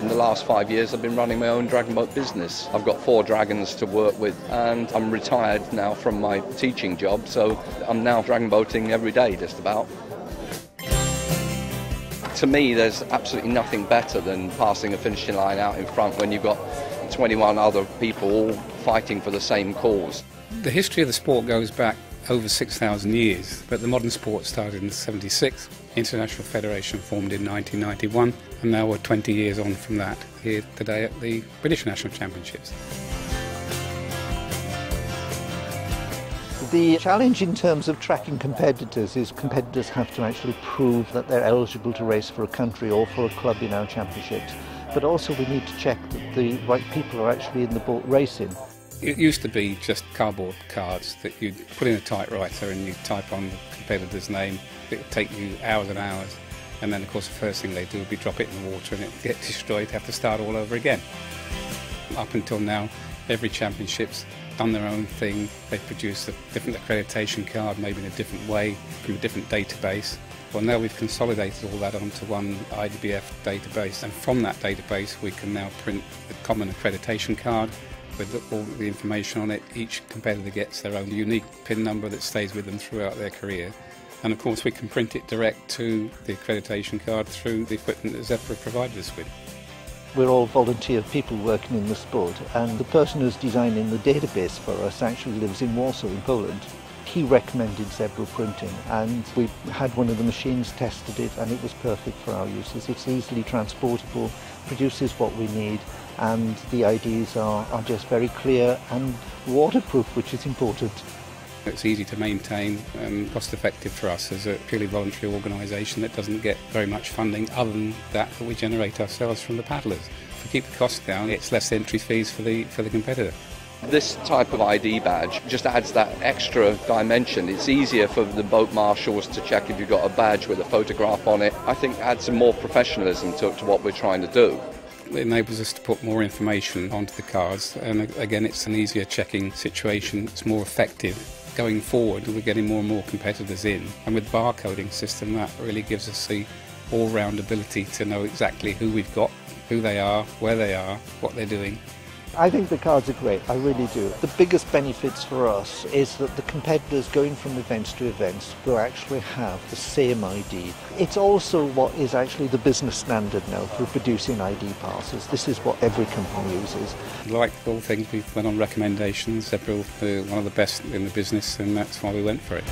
In the last 5 years I've been running my own dragon boat business. I've got 4 dragons to work with and I'm retired now from my teaching job, so I'm now dragon boating every day just about. To me there's absolutely nothing better than passing a finishing line out in front when you've got 21 other people all fighting for the same cause. The history of the sport goes back over 6,000 years, but the modern sport started in '76. International Federation formed in 1991, and now we're 20 years on from that, here today at the British National Championships. The challenge in terms of tracking competitors is competitors have to actually prove that they're eligible to race for a country or for a club in our championships. But also we need to check that the right people are actually in the boat racing. It used to be just cardboard cards that you'd put in a typewriter and you'd type on the competitor's name. It would take you hours and hours, and then of course the first thing they do would be drop it in the water and it would get destroyed, have to start all over again. Up until now, every championship's done their own thing. They've produced a different accreditation card, maybe in a different way, from a different database. Well, now we've consolidated all that onto one IDBF database, and from that database we can now print the common accreditation card with all the information on it. Each competitor gets their own unique PIN number that stays with them throughout their career. And of course we can print it direct to the accreditation card through the equipment that Zebra provided us with. We're all volunteer people working in the sport, and the person who's designing the database for us actually lives in Warsaw in Poland. He recommended Zebra printing, and we had one of the machines tested it and it was perfect for our uses. It's easily transportable, produces what we need, and the IDs are just very clear and waterproof, which is important. It's easy to maintain and cost effective for us as a purely voluntary organisation that doesn't get very much funding other than that we generate ourselves from the paddlers. If we keep the cost down, it's less entry fees for the competitor. This type of ID badge just adds that extra dimension. It's easier for the boat marshals to check if you've got a badge with a photograph on it. I think it adds some more professionalism to what we're trying to do. It enables us to put more information onto the cards, and again it's an easier checking situation, it's more effective. Going forward we're getting more and more competitors in, and with the barcoding system that really gives us the all-round ability to know exactly who we've got, who they are, where they are, what they're doing. I think the cards are great, I really do. The biggest benefits for us is that the competitors going from events to events will actually have the same ID. It's also what is actually the business standard now for producing ID passes. This is what every company uses. Like all things, we went on recommendations. Zebra were one of the best in the business, and that's why we went for it.